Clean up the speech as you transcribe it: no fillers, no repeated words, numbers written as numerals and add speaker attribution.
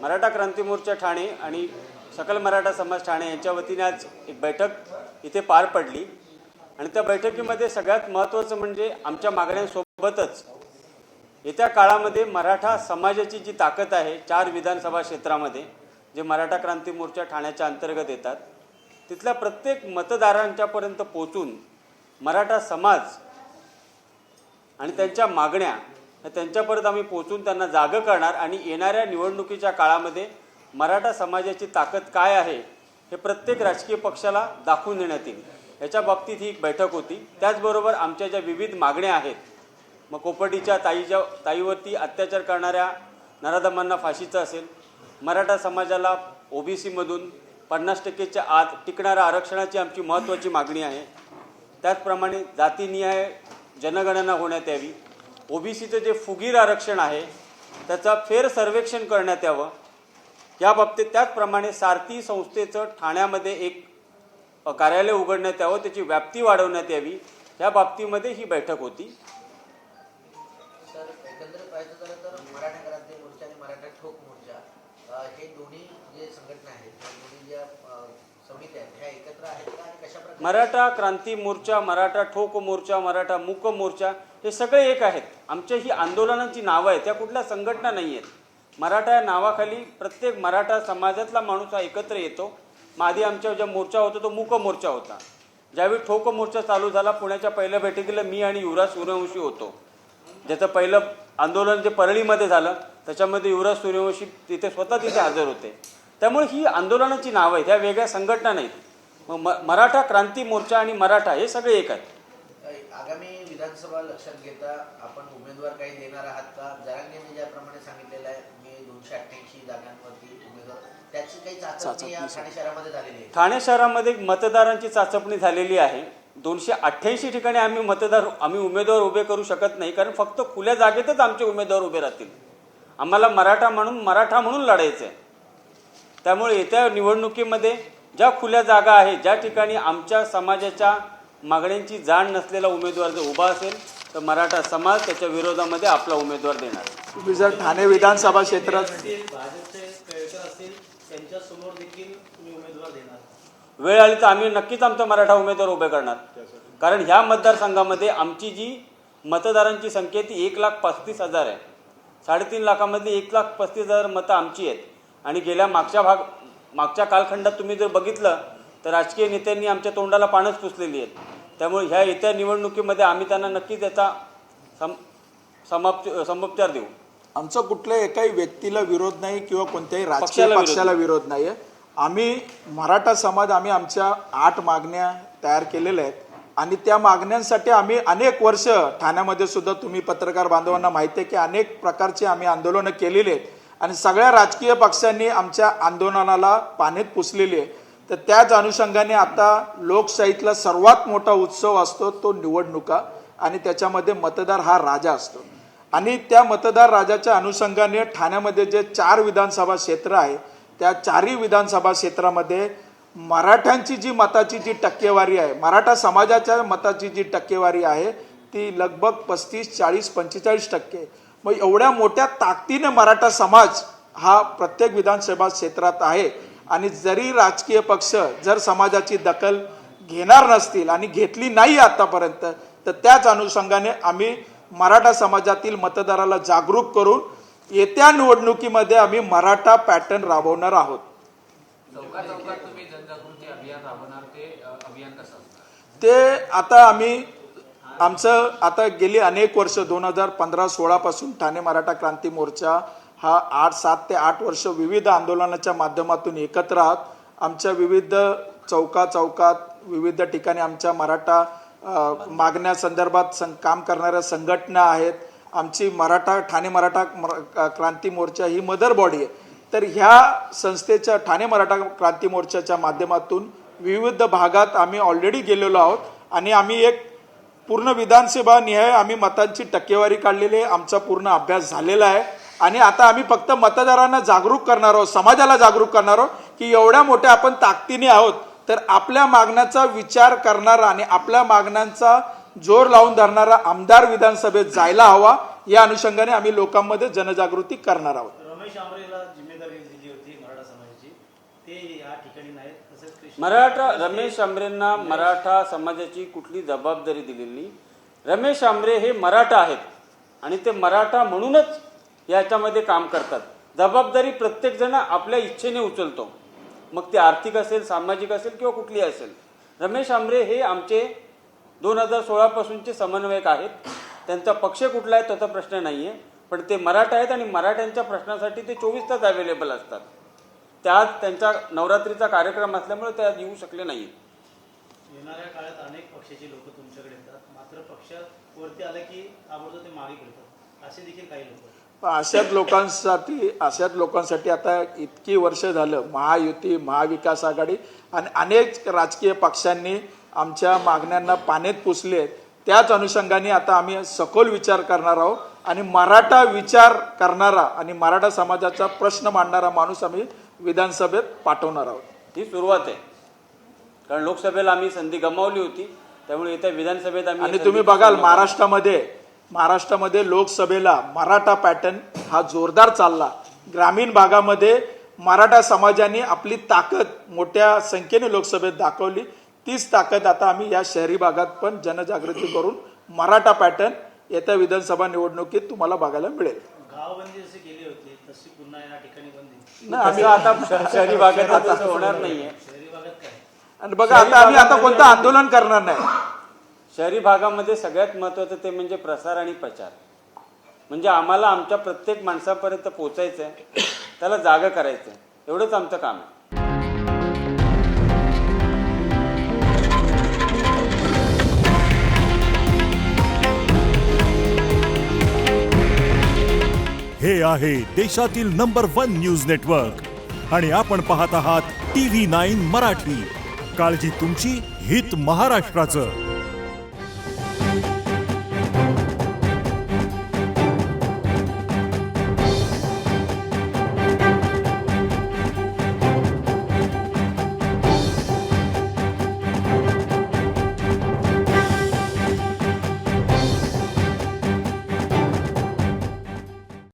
Speaker 1: मराठा क्रांती मोर्चा ठाणे आणि सकल मराठा समाज ठाणे यांच्या वतीने आज एक बैठक इथे पार पडली आणि त्या बैठकीमध्ये सगळ्यात महत्त्वाचं म्हणजे आमच्या मागण्यांसोबतच येत्या काळामध्ये मराठा समाजाची जी ताकद आहे 4 विधानसभा क्षेत्रामध्ये जे मराठा क्रांती मोर्चा ठाण्याच्या अंतर्गत येतात तिथल्या प्रत्येक मतदारांच्यापर्यंत पोहोचून मराठा समाज आणि त्यांच्या मागण्या त्यांच्यापर्यंत आम्ही पोहोचून त्यांना जागं करणार आणि येणाऱ्या निवडणुकीच्या काळामध्ये मराठा समाजाची ताकद काय आहे हे प्रत्येक राजकीय पक्षाला दाखवून देण्यात येईल याच्या बाबतीत ही एक बैठक होती। त्याचबरोबर आमच्या ज्या विविध मागण्या आहेत मग कोपर्डीच्या ताईवरती अत्याचार करणाऱ्या नराधमांना फाशीचं असेल, मराठा समाजाला ओबीसीमधून 50%च्या आत टिकणाऱ्या आरक्षणाची आमची महत्त्वाची मागणी आहे। त्याचप्रमाणे जातीनिहाय जनगणना होण्यात यावी, ओबीसीचं जे फुगीर आरक्षण आहे त्याचा फेर सर्वेक्षण करण्यात यावं या बाबतीत, त्याचप्रमाणे सारथी संस्थेचं ठाण्यामध्ये एक कार्यालय उघडण्यात यावं, त्याची व्याप्ती वाढवण्यात यावी या बाबतीमध्ये ही बैठक होती।
Speaker 2: सर, एकंदरीत पाहायचं झालं तर मराठा क्रांती मोर्चा आणि मराठा ठोक मोर्चा हे दोन्ही जे संघटना आहेत दोन्ही ज्या समित्या आहेत ह्या एकत्र आहेत का आणि कशा प्रकारे?
Speaker 1: मराठा क्रांती मोर्चा, मराठा ठोक मोर्चा, मराठा मूक मोर्चा हे सगळे एक आहेत। आमच्या ही आंदोलनांची नावं आहेत, त्या कुठल्या संघटना नाही आहेत। मराठा या नावाखाली प्रत्येक मराठा समाजातला माणूस हा एकत्र येतो। मग आधी आमच्या ज्या मोर्चा होता तो मूक मोर्चा होता। ज्यावेळी ठोक मोर्चा चालू झाला पुण्याच्या पहिल्या बैठकीला मी आणि युवराज सूर्यवंशी होतो, ज्याचं पहिलं आंदोलन जे परळीमध्ये झालं त्याच्यामध्ये युवराज सूर्यवंशी तिथे हजर होते। त्यामुळे ही आंदोलनाची नावं आहेत, ह्या वेगळ्या संघटना नाहीत। मराठा क्रांती मोर्चा आणि मराठा हे सगळे एक आहेत।
Speaker 2: आगामी विधानसभा लक्षात घेता आपण उमेदवार काही देणार आहात का? जरांगेंनी ज्याप्रमाणे सांगितलेलं आहे मी 288 जागांवरती उमेदवार, त्याची काही चाचपणी या ठाणे शहरामध्ये झालेली आहे?
Speaker 1: ठाणे शहरामध्ये मतदारांची चाचपणी झालेली आहे। 288 ठिकाणी आम्ही उमेदवार उभे करू शकत नाही, कारण फक्त खुल्या जागेतच आमचे उमेदवार उभे राहतील। आम्हाला मराठा म्हणून लढायचं आहे। त्यामुळे येत्या निवडणुकीमध्ये ज्या खुल्या जागा आहेत, ज्या ठिकाणी आमच्या समाजाच्या मागण्यांची जाण नसलेला उमेदवार जर उभा असेल तर मराठा समाज त्याच्या विरोधामध्ये आपला उमेदवार देणार।
Speaker 3: तुम्ही जर ठाणे विधानसभा क्षेत्रात
Speaker 4: त्यांच्यासमोर देखील तुम्ही उमेदवार देणार,
Speaker 1: वेळ आली तर आम्ही नक्कीच आमचा मराठा उमेदवार उभे करणार, कारण ह्या मतदारसंघामध्ये आमची जी मतदारांची संख्या ती 1,35,000 आहे। 3.5 लाखामधली 1,35,000 मतं आमची आहेत आणि गेल्या मागच्या कालखंडात तुम्ही जर बघितलं तर राजकीय नेत्यांनी आमच्या तोंडाला पानच पुसलेली आहेत। त्यामुळे ह्या येत्या निवडणुकीमध्ये आम्ही त्यांना नक्कीच याचा समोपचार देऊ।
Speaker 3: आमचा कुठल्याही एकाही व्यक्तीला विरोध नाही किंवा कोणत्याही राजकीय पक्षाला विरोध नाही आहे। आम्ही मराठा समाज आम्ही आमच्या 8 मागण्या तयार केलेल्या आहेत आणि त्या मागण्यांसाठी आम्ही अनेक वर्ष ठाण्यामध्ये सुद्धा तुम्ही पत्रकार बांधवांना माहिती आहे की अनेक प्रकारची आम्ही आंदोलनं केलेली आहेत आणि सगळ्या राजकीय पक्षांनी आमच्या आंदोलनाला पाण्यात पुसलेली आहे। तर त्याच अनुषंगाने आता लोकशाहीतला सर्वात मोठा उत्सव असतो तो निवडणुका आणि त्याच्यामध्ये मतदार हा राजा असतो आणि त्या मतदार राजाच्या अनुषंगाने ठाण्यामध्ये जे 4 विधानसभा क्षेत्र आहे त्या 4ही विधानसभा क्षेत्रामध्ये मराठ्यांची जी मताची जी टक्केवारी आहे, मराठा समाजाच्या मताची जी टक्केवारी आहे ती लगभग 35, 40, 45%। मग एवढ्या मोठ्या ताकदीने मराठा समाज हा प्रत्येक विधानसभा क्षेत्रात आहे आणि जरी राजकीय पक्ष जर समाजाची दखल घेणार नसतील आणि घेतली नाही आतापर्यंत तर त्याच अनुषंगाने आम्ही मराठा समाजातील मतदाराला जागरूक करून येत्या निवडणुकीमध्ये आम्ही मराठा पॅटर्न राबवणार आहोत।
Speaker 5: चौकात तुम्ही जनजागृती अभियान राबवणार, ते अभियान कसं असणार?
Speaker 3: ते आता आमचं आता गेली अनेक वर्ष 2015-16 पासून ठाणे मराठा क्रांती मोर्चा हा 7 ते 8 वर्ष विविध आंदोलनाच्या माध्यमातून एकत्र आहात। आमच्या विविध चौकात विविध ठिकाणी आमच्या मराठा मागण्या संदर्भात काम करणाऱ्या संघटना आहेत। आमची ठाणे मराठा क्रांती मोर्चा ही मदर बॉडी आहे। तर ह्या संस्थेच्या ठाणे मराठा क्रांती मोर्चाच्या माध्यमातून विविध भागात आम्ही ऑलरेडी गेलेलो आहोत आणि आम्ही एक पूर्ण विधानसभा निहाय आम्ही मतांची टक्केवारी काढलेली आहे। आमचा पूर्ण अभ्यास झालेला आहे आणि आता आम्ही फक्त मतदारांना जागरूक करणार आहोत, समाजाला जागरूक करणार आहोत की एवढ्या मोठ्या आपण ताकदीने आहोत तर आपल्या मागण्याचा विचार करणारा आणि आपल्या मागण्यांचा जोर लावून धरणारा आमदार विधानसभेत जायला हवा। या अनुषंगाने आम्ही लोकांमध्ये जनजागृती करणार आहोत।
Speaker 4: रमेश आमरेला जिम्मेदारी दिली होती मराठा समाजाची, ते या ठिकाणी नाहीत. तसंच
Speaker 1: मराठा रमेश आमरेंना मराठा समाजाची कुठली जबाबदारी दिलेली नाही. रमेश आमरे हे मराठा आहेत आणि ते मराठा म्हणूनच याच्यामध्ये काम करतात. जबाबदारी प्रत्येकजण आपल्या इच्छेने उचलतो, मग ती आर्थिक असेल, सामाजिक असेल किंवा कुठली असेल. रमेश आमरे हे आमचे 2016 पासूनचे समन्वयक आहेत. त्यांचा पक्ष कुठला आहे त्याचा प्रश्न नाही आहे, पण ते मराठा आहेत आणि मराठ्यांच्या प्रश्नासाठी ते 24 तास अवेलेबल असतात. त्यात त्यांचा नवरात्रीचा कार्यक्रम असल्यामुळे ते आज येऊ शकले नाही.
Speaker 4: येणाऱ्या काळात अनेक पक्षाची लोक तुमच्याकडे येतात, मात्र पक्षावरती आलं की ताबडतोब ते मागे पडतात, असे देखील काही लोक.
Speaker 3: अशाच लोकांसाठी आता इतकी वर्ष झालं महायुती, महाविकास आघाडी आणि अनेक राजकीय पक्षांनी आमच्या मागण्यांना पाण्यात पुसले. त्याच अनुषंगाने आता आम्ही सखोल विचार करणार आहोत आणि मराठा विचार करणारा आणि मराठा समाजाचा प्रश्न मांडणारा माणूस आम्ही विधानसभेत पाठवणार आहोत.
Speaker 1: ही सुरुवात आहे, कारण लोकसभेला आम्ही संधी गमावली होती, त्यामुळे येत्या विधानसभेत आम्ही
Speaker 3: आणि तुम्ही बघाल महाराष्ट्रामध्ये लोकसभेला मराठा पॅटर्न हा जोरदार चालला. ग्रामीण भागामध्ये मराठा समाजाने आपली ताकद मोठ्या संख्येने लोकसभेत दाखवली. तीच ताकद आता आम्ही या शहरी भागात पण जनजागृती करून मराठा पॅटर्न येत्या विधानसभा निवडणुकीत तुम्हाला बघायला मिळेल.
Speaker 4: गावबंदी जशी केली होती तशी पुन्हा या ठिकाणी बंदी
Speaker 1: नाही, आम्ही आता शहरी भागात तसं होणार नाहीये.
Speaker 4: शहरी भागात काय?
Speaker 3: आणि बघा आता आम्ही आता कोणतं आंदोलन करणार नाही.
Speaker 1: शहरी भागामध्ये सगळ्यात महत्त्वाचं ते म्हणजे प्रसार आणि प्रचार. म्हणजे आम्हाला आमच्या प्रत्येक माणसापर्यंत पोचायचं आहे, त्याला जागा करायचं आहे, एवढंच आमचं काम आहे.
Speaker 6: हे आहे देशातील नंबर 1 न्यूज नेटवर्क आणि आपण पाहत आहात TV9 मराठी. काळजी तुमची, हित महाराष्ट्राचं.